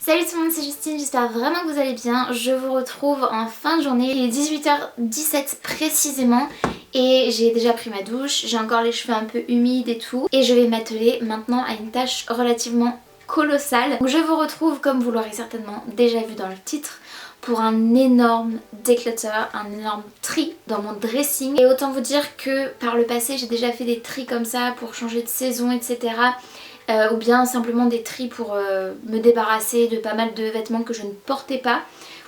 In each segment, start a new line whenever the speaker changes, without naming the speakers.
Salut tout le monde, c'est Justine, j'espère vraiment que vous allez bien. Je vous retrouve en fin de journée, il est 18h17 précisément et j'ai déjà pris ma douche, j'ai encore les cheveux un peu humides et tout et je vais m'atteler maintenant à une tâche relativement colossale. Donc je vous retrouve, comme vous l'aurez certainement déjà vu dans le titre, pour un énorme declutter, un énorme tri dans mon dressing. Et autant vous dire que par le passé j'ai déjà fait des tris comme ça pour changer de saison, etc. Ou bien simplement des tris pour me débarrasser de pas mal de vêtements que je ne portais pas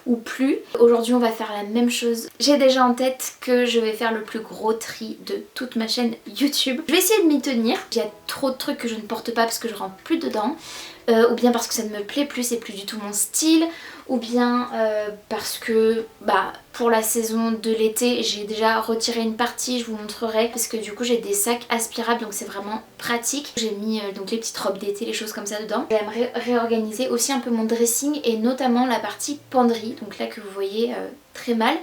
ou plus. Aujourd'hui on va faire la même chose. J'ai déjà en tête que je vais faire le plus gros tri de toute ma chaîne YouTube. Je vais essayer de m'y tenir. Il y a trop de trucs que je ne porte pas parce que je rentre plus dedans. Ou bien parce que ça ne me plaît plus, c'est plus du tout mon style, ou bien parce que pour la saison de l'été j'ai déjà retiré une partie, je vous montrerai, parce que du coup j'ai des sacs aspirables donc c'est vraiment pratique. J'ai mis donc les petites robes d'été, les choses comme ça dedans. J'aimerais réorganiser aussi un peu mon dressing et notamment la partie penderie, donc là que vous voyez très mal.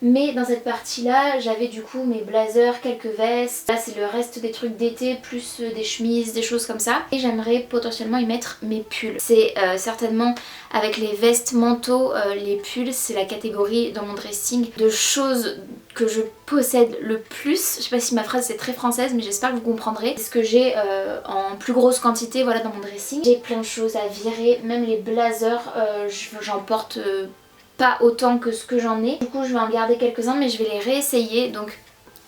Mais dans cette partie là j'avais du coup mes blazers, quelques vestes, là c'est le reste des trucs d'été plus des chemises, des choses comme ça. Et j'aimerais potentiellement y mettre mes pulls. C'est certainement avec les vestes, manteaux, les pulls, c'est la catégorie dans mon dressing de choses que je possède le plus. Je sais pas si ma phrase c'est très française mais j'espère que vous comprendrez. C'est ce que j'ai en plus grosse quantité voilà, dans mon dressing. J'ai plein de choses à virer, même les blazers j'en porte pas autant que ce que j'en ai. Du coup je vais en garder quelques-uns mais je vais les réessayer donc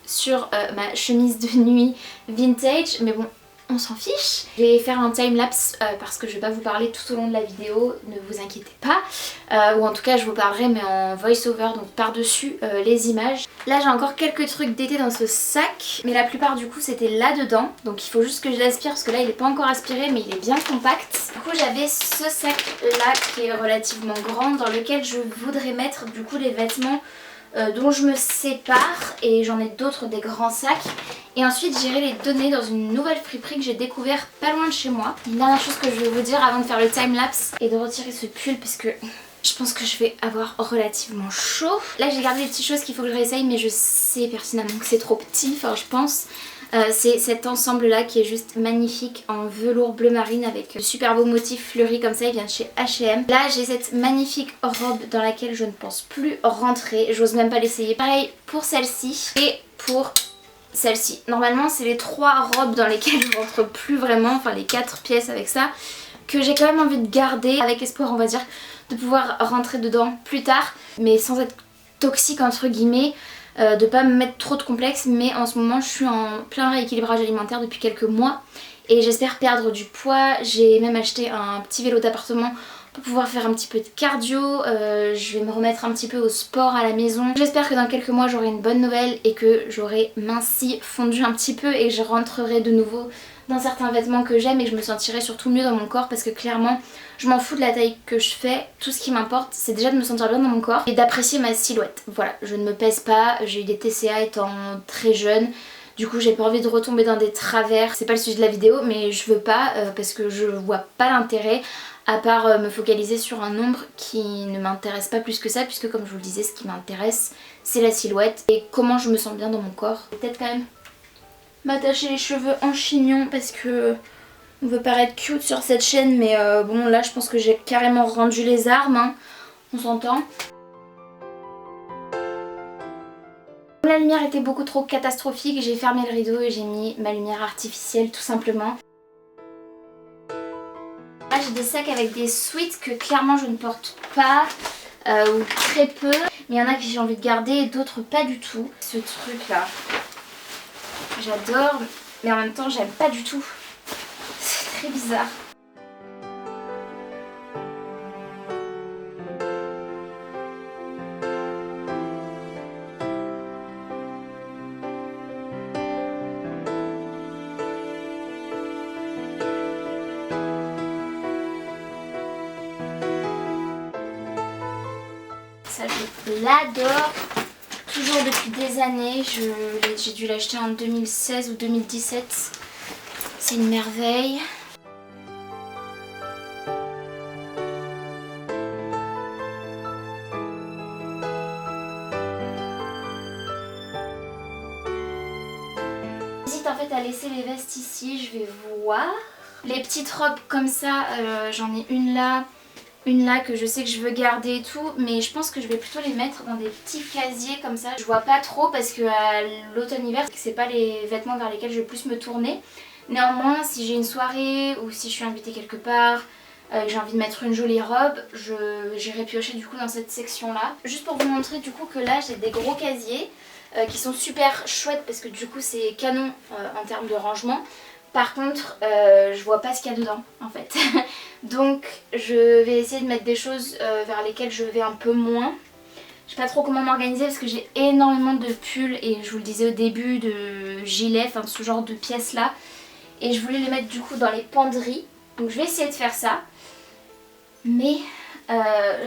sur ma chemise de nuit vintage. Mais bon, on s'en fiche. Je vais faire un timelapse parce que je vais pas vous parler tout au long de la vidéo, ne vous inquiétez pas. Ou en tout cas je vous parlerai mais en voice over, donc par-dessus les images. Là j'ai encore quelques trucs d'été dans ce sac, mais la plupart du coup c'était là-dedans. Donc il faut juste que je l'aspire parce que là il est pas encore aspiré mais il est bien compact. Du coup j'avais ce sac là qui est relativement grand dans lequel je voudrais mettre du coup les vêtements dont je me sépare, et j'en ai d'autres, des grands sacs. Et ensuite j'irai les donner dans une nouvelle friperie que j'ai découvert pas loin de chez moi. Une dernière chose que je vais vous dire avant de faire le timelapse et de retirer ce pull parce que je pense que je vais avoir relativement chaud. Là j'ai gardé les petites choses qu'il faut que je réessaye mais je sais pertinemment que c'est trop petit, enfin je pense. C'est cet ensemble là qui est juste magnifique en velours bleu marine avec super beau motif fleuri comme ça, il vient de chez H&M. Là j'ai cette magnifique robe dans laquelle je ne pense plus rentrer, j'ose même pas l'essayer. Pareil pour celle-ci et pour celle-ci. Normalement c'est les trois robes dans lesquelles je rentre plus vraiment, enfin les 4 pièces avec ça, que j'ai quand même envie de garder avec espoir on va dire de pouvoir rentrer dedans plus tard mais sans être toxique entre guillemets. De pas me mettre trop de complexe, mais en ce moment je suis en plein rééquilibrage alimentaire depuis quelques mois et j'espère perdre du poids. J'ai même acheté un petit vélo d'appartement pour pouvoir faire un petit peu de cardio. Je vais me remettre un petit peu au sport à la maison. J'espère que dans quelques mois j'aurai une bonne nouvelle et que j'aurai minci, fondu un petit peu et que je rentrerai de nouveau dans certains vêtements que j'aime et que je me sentirai surtout mieux dans mon corps, parce que clairement je m'en fous de la taille que je fais. Tout ce qui m'importe c'est déjà de me sentir bien dans mon corps et d'apprécier ma silhouette. Voilà, je ne me pèse pas, j'ai eu des TCA étant très jeune. Du coup j'ai pas envie de retomber dans des travers. C'est pas le sujet de la vidéo mais je veux pas parce que je vois pas l'intérêt à part me focaliser sur un nombre qui ne m'intéresse pas plus que ça, puisque comme je vous le disais ce qui m'intéresse c'est la silhouette et comment je me sens bien dans mon corps. Peut-être quand même m'attacher les cheveux en chignon parce que on veut paraître cute sur cette chaîne mais bon là je pense que j'ai carrément rendu les armes hein. On s'entend. La lumière était beaucoup trop catastrophique, j'ai fermé le rideau et j'ai mis ma lumière artificielle tout simplement. Là j'ai des sacs avec des sweats que clairement je ne porte pas ou très peu, mais il y en a que j'ai envie de garder et d'autres pas du tout. Ce truc là j'adore mais en même temps j'aime pas du tout, c'est très bizarre. Ça je l'adore, toujours depuis des années, j'ai dû l'acheter en 2016 ou 2017, c'est une merveille. J'hésite en fait à laisser les vestes ici, je vais voir. Les petites robes comme ça, j'en ai une là une là que je sais que je veux garder et tout, mais je pense que je vais plutôt les mettre dans des petits casiers comme ça. Je vois pas trop parce que à l'automne-hiver, c'est pas les vêtements vers lesquels je vais plus me tourner. Néanmoins, si j'ai une soirée ou si je suis invitée quelque part, que j'ai envie de mettre une jolie robe, j'irai piocher du coup dans cette section là. Juste pour vous montrer du coup que là j'ai des gros casiers qui sont super chouettes parce que du coup c'est canon en termes de rangement. Par contre, je vois pas ce qu'il y a dedans en fait. Donc je vais essayer de mettre des choses vers lesquelles je vais un peu moins. Je sais pas trop comment m'organiser parce que j'ai énormément de pulls et je vous le disais au début, de gilets, enfin ce genre de pièces là. Et je voulais les mettre du coup dans les penderies. Donc je vais essayer de faire ça. Mais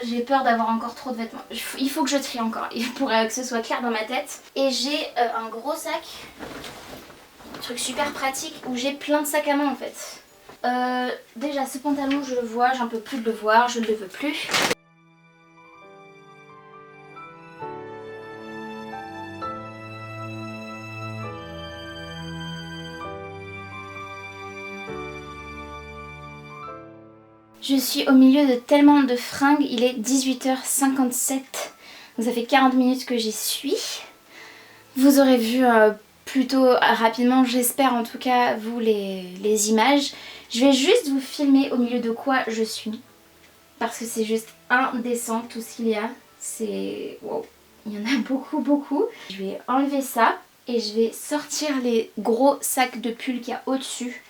j'ai peur d'avoir encore trop de vêtements. Il faut que je trie encore pour que ce soit clair dans ma tête. Et j'ai un gros sac. Un truc super pratique où j'ai plein de sacs à main en fait. Déjà ce pantalon je le vois, j'en peux plus de le voir, je ne le veux plus. Je suis au milieu de tellement de fringues, il est 18h57, donc ça fait 40 minutes que j'y suis. Vous aurez vu plutôt rapidement, j'espère en tout cas, vous les images. Je vais juste vous filmer au milieu de quoi je suis, parce que c'est juste indécent tout ce qu'il y a. C'est... wow, il y en a beaucoup beaucoup. Je vais enlever ça et je vais sortir les gros sacs de pulls qu'il y a au-dessus.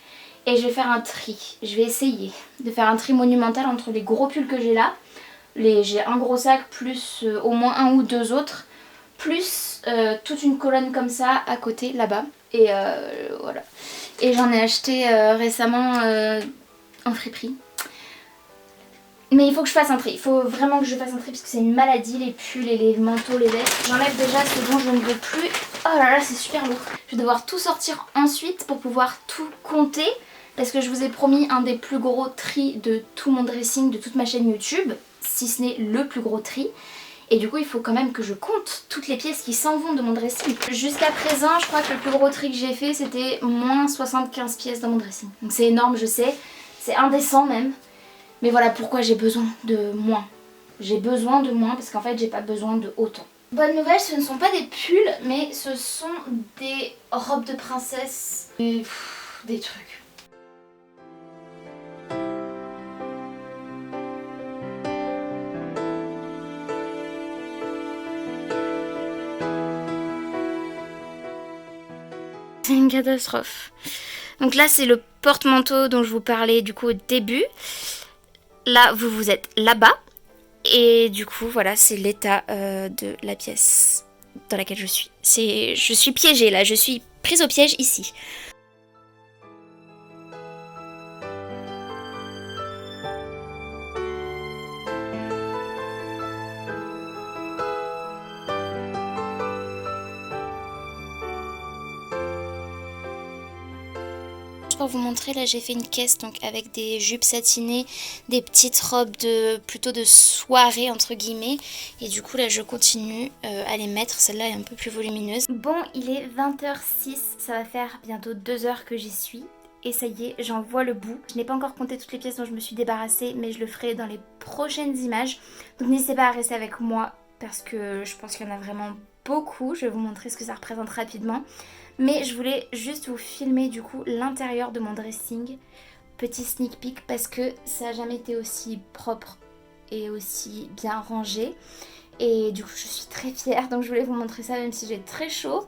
Et je vais faire un tri. Je vais essayer de faire un tri monumental entre les gros pulls que j'ai là. J'ai un gros sac plus au moins un ou deux autres. Plus toute une colonne comme ça à côté là-bas. Et voilà. Et j'en ai acheté récemment en friperie. Mais il faut que je fasse un tri. Il faut vraiment que je fasse un tri parce que c'est une maladie, les pulls et les manteaux, les vestes. J'enlève déjà ce dont je ne veux plus. Oh là là, c'est super lourd. Je vais devoir tout sortir ensuite pour pouvoir tout compter. Parce que je vous ai promis un des plus gros tris de tout mon dressing, de toute ma chaîne YouTube, si ce n'est le plus gros tri. Et du coup il faut quand même que je compte toutes les pièces qui s'en vont de mon dressing. Jusqu'à présent je crois que le plus gros tri que j'ai fait c'était moins 75 pièces dans mon dressing. Donc c'est énorme je sais, c'est indécent même. Mais voilà pourquoi j'ai besoin de moins. J'ai besoin de moins parce qu'en fait j'ai pas besoin de autant. Bonne nouvelle, ce ne sont pas des pulls mais ce sont des robes de princesse. Et des trucs. C'est une catastrophe. Donc là c'est le porte-manteau dont je vous parlais du coup au début. Là vous êtes là-bas. Et du coup voilà c'est l'état de la pièce dans laquelle je suis. Je suis piégée là, je suis prise au piège ici. Pour vous montrer, là j'ai fait une caisse donc avec des jupes satinées, des petites robes plutôt de soirée entre guillemets, et du coup là je continue à les mettre. Celle-là est un peu plus volumineuse. Bon, il est 20h06, ça va faire bientôt 2 heures que j'y suis. Et ça y est, j'en vois le bout. Je n'ai pas encore compté toutes les pièces dont je me suis débarrassée, mais je le ferai dans les prochaines images. Donc n'hésitez pas à rester avec moi parce que je pense qu'il y en a vraiment beaucoup. Je vais vous montrer ce que ça représente rapidement. Mais je voulais juste vous filmer du coup l'intérieur de mon dressing. Petit sneak peek parce que ça n'a jamais été aussi propre et aussi bien rangé. Et du coup je suis très fière, donc je voulais vous montrer ça même si j'ai très chaud.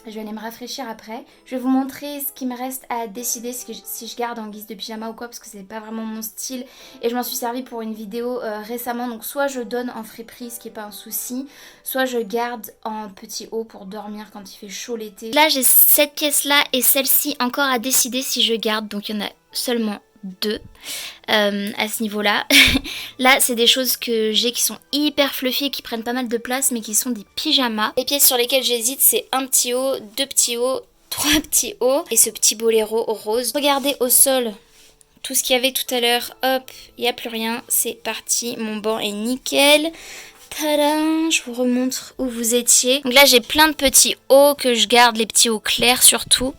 Je vais aller me rafraîchir après. Je vais vous montrer ce qui me reste à décider si je garde en guise de pyjama ou quoi, parce que c'est pas vraiment mon style. Et je m'en suis servi pour une vidéo récemment. Donc soit je donne en friperie, ce qui est pas un souci, soit je garde en petit haut pour dormir quand il fait chaud l'été. Là j'ai cette pièce là et celle-ci encore à décider si je garde. Donc il y en a seulement 2 à ce niveau là. Là c'est des choses que j'ai qui sont hyper fluffy et qui prennent pas mal de place mais qui sont des pyjamas. Les pièces sur lesquelles j'hésite c'est un petit haut, 2 petits hauts, 3 petits hauts et ce petit boléro rose. Regardez au sol tout ce qu'il y avait tout à l'heure, hop, il n'y a plus rien, c'est parti, mon banc est nickel. Tadam, je vous remontre où vous étiez. Donc là j'ai plein de petits hauts que je garde, les petits hauts clairs surtout.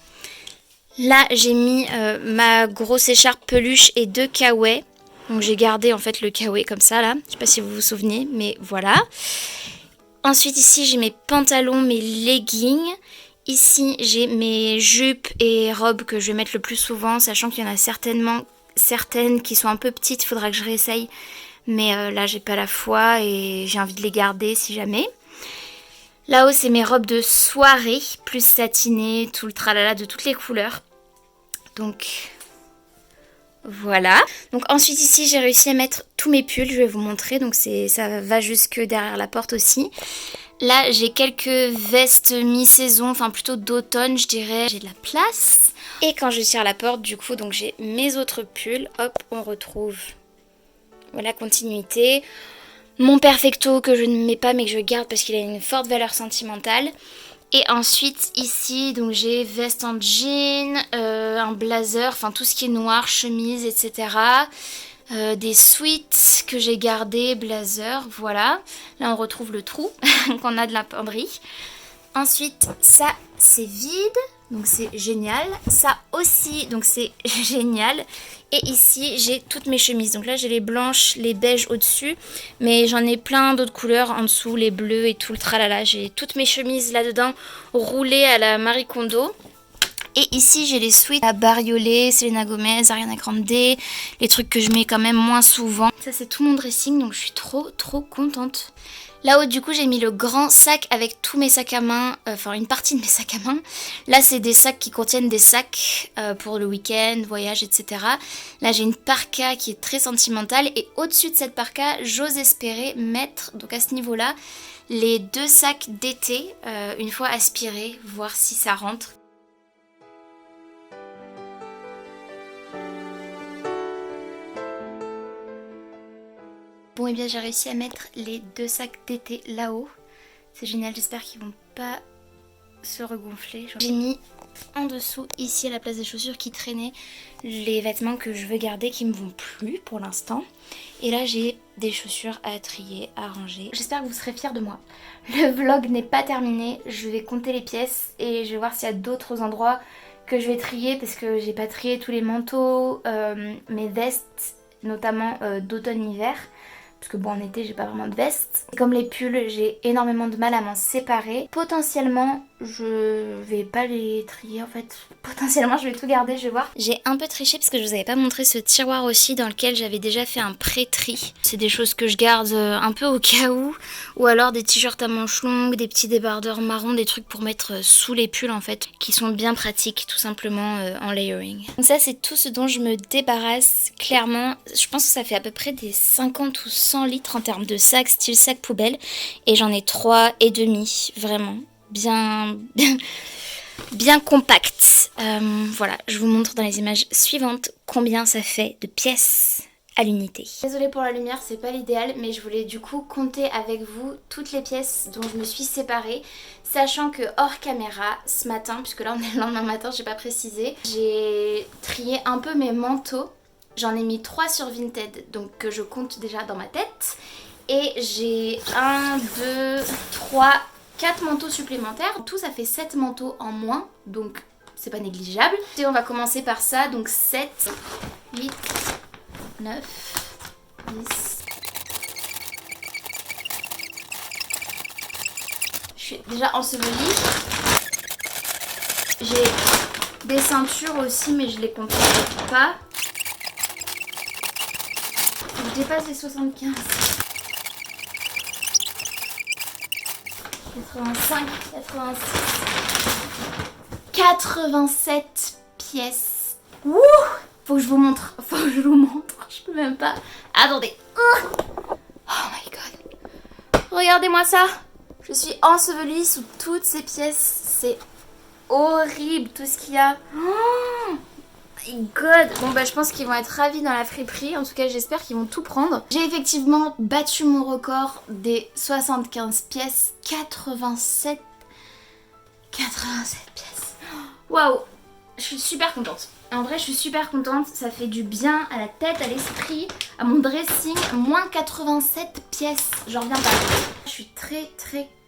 Là j'ai mis ma grosse écharpe peluche et 2 kawaii. Donc j'ai gardé en fait le kawaii comme ça là. Je sais pas si vous vous souvenez, mais voilà. Ensuite ici j'ai mes pantalons, mes leggings. Ici j'ai mes jupes et robes que je vais mettre le plus souvent, sachant qu'il y en a certaines qui sont un peu petites, il faudra que je réessaye. Mais là j'ai pas la foi et j'ai envie de les garder si jamais. Là-haut c'est mes robes de soirée, plus satinées, tout le tralala de toutes les couleurs. Donc voilà. Donc ensuite ici j'ai réussi à mettre tous mes pulls, je vais vous montrer. Donc ça va jusque derrière la porte aussi. Là j'ai quelques vestes mi-saison, enfin plutôt d'automne je dirais. J'ai de la place. Et quand je tire la porte du coup donc j'ai mes autres pulls. Hop, on retrouve la continuité. Mon perfecto que je ne mets pas mais que je garde parce qu'il a une forte valeur sentimentale. Et ensuite ici donc j'ai veste en jean, un blazer, enfin tout ce qui est noir, chemise, etc. Des sweats que j'ai gardés, blazer, voilà. Là on retrouve le trou qu'on a de la penderie. Ensuite ça c'est vide, donc c'est génial. Ça aussi, donc c'est génial. Et ici j'ai toutes mes chemises. Donc là j'ai les blanches, les beiges au-dessus. Mais j'en ai plein d'autres couleurs en dessous, les bleus et tout le tralala. J'ai toutes mes chemises là-dedans roulées à la Marie Kondo. Et ici j'ai les sweats à Bariolé, Selena Gomez, Ariana Grande, les trucs que je mets quand même moins souvent. Ça c'est tout mon dressing donc je suis trop contente. Là-haut du coup j'ai mis le grand sac avec tous mes sacs à main, enfin une partie de mes sacs à main. Là c'est des sacs qui contiennent des sacs pour le week-end, voyage, etc. Là j'ai une parka qui est très sentimentale et au-dessus de cette parka j'ose espérer mettre, donc à ce niveau-là, les 2 sacs d'été une fois aspirés, voir si ça rentre. Bon et bien j'ai réussi à mettre les 2 sacs d'été là-haut. C'est génial, j'espère qu'ils vont pas se regonfler. J'ai mis en dessous, ici à la place des chaussures qui traînaient, les vêtements que je veux garder qui me vont plus pour l'instant. Et là j'ai des chaussures à trier, à ranger. J'espère que vous serez fiers de moi. Le vlog n'est pas terminé, je vais compter les pièces et je vais voir s'il y a d'autres endroits que je vais trier parce que j'ai pas trié tous les manteaux, mes vestes, notamment d'automne-hiver. Parce que bon en été j'ai pas vraiment de veste. Et comme les pulls j'ai énormément de mal à m'en séparer. Potentiellement je vais pas les trier en fait. Potentiellement je vais tout garder, je vais voir. J'ai un peu triché parce que je vous avais pas montré ce tiroir aussi dans lequel j'avais déjà fait un pré-tri. C'est des choses que je garde un peu au cas où. Ou alors des t-shirts à manches longues, des petits débardeurs marrons, des trucs pour mettre sous les pulls en fait. Qui sont bien pratiques tout simplement en layering. Donc ça c'est tout ce dont je me débarrasse clairement. Je pense que ça fait à peu près des 50 ou 100 litres en termes de sacs, style sac poubelle. Et j'en ai 3,5 vraiment. Bien compact. Voilà, je vous montre dans les images suivantes combien ça fait de pièces à l'unité. Désolée pour la lumière, c'est pas l'idéal, mais je voulais du coup compter avec vous toutes les pièces dont je me suis séparée, sachant que hors caméra, ce matin, puisque là on est le lendemain matin, j'ai pas précisé, j'ai trié un peu mes manteaux. J'en ai mis 3 sur Vinted, donc que je compte déjà dans ma tête. Et j'ai 1, 2, 3, 4 manteaux supplémentaires. Tout ça fait 7 manteaux en moins, donc c'est pas négligeable. Et on va commencer par ça, donc 7, 8, 9, 10. Je suis déjà ensevelie. J'ai des ceintures aussi, mais je les compte pas. Je dépasse les 75. 85, 86, 87 pièces. Ouh! Faut que je vous montre. Je peux même pas. Attendez. Oh my god. Regardez-moi ça. Je suis ensevelie sous toutes ces pièces. C'est horrible tout ce qu'il y a. Oh my god. Bon bah je pense qu'ils vont être ravis dans la friperie. En tout cas j'espère qu'ils vont tout prendre. J'ai effectivement battu mon record des 75 pièces. 87 pièces. Waouh. Je suis super contente. En vrai je suis super contente. Ça fait du bien à la tête, à l'esprit, à mon dressing. Moins 87 pièces. J'en reviens pas. Je suis très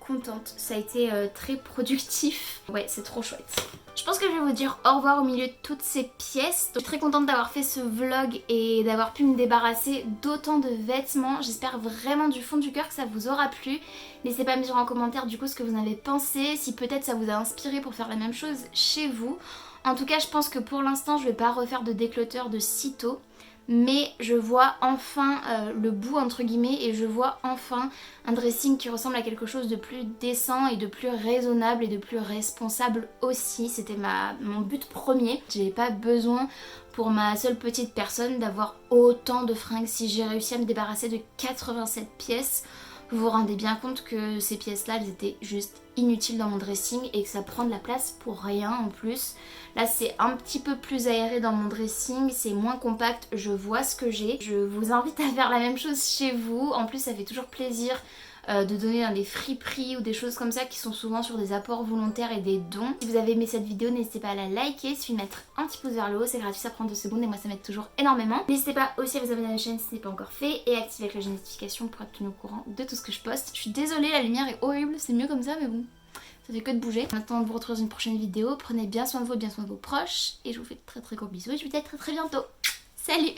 contente. Ça a été très productif. Ouais, c'est trop chouette. Je pense que je vais vous dire au revoir au milieu de toutes ces pièces. Je suis très contente d'avoir fait ce vlog et d'avoir pu me débarrasser d'autant de vêtements. J'espère vraiment du fond du cœur que ça vous aura plu. N'hésitez pas à me dire en commentaire du coup ce que vous en avez pensé, si peut-être ça vous a inspiré pour faire la même chose chez vous. En tout cas, je pense que pour l'instant, je vais pas refaire de déclutter de sitôt. Mais je vois enfin le bout entre guillemets et je vois enfin un dressing qui ressemble à quelque chose de plus décent et de plus raisonnable et de plus responsable aussi. C'était mon but premier. J'avais pas besoin pour ma seule petite personne d'avoir autant de fringues. Si j'ai réussi à me débarrasser de 87 pièces, vous vous rendez bien compte que ces pièces-là, elles étaient juste inutiles dans mon dressing et que ça prend de la place pour rien en plus. Là, c'est un petit peu plus aéré dans mon dressing, c'est moins compact, je vois ce que j'ai. Je vous invite à faire la même chose chez vous. En plus, ça fait toujours plaisir de donner dans des friperies ou des choses comme ça qui sont souvent sur des apports volontaires et des dons. Si vous avez aimé cette vidéo, n'hésitez pas à la liker, il suffit de mettre un petit pouce vers le haut, c'est gratuit, ça prend 2 secondes et moi ça m'aide toujours énormément. N'hésitez pas aussi à vous abonner à la chaîne si ce n'est pas encore fait et à activer la cloche de notification pour être tenu au courant de tout ce que je poste. Je suis désolée, la lumière est horrible, c'est mieux comme ça mais bon, ça fait que de bouger. Maintenant de vous retrouver dans une prochaine vidéo, prenez bien soin de vous, bien soin de vos proches et je vous fais de très gros bisous et je vous dis à très bientôt. Salut!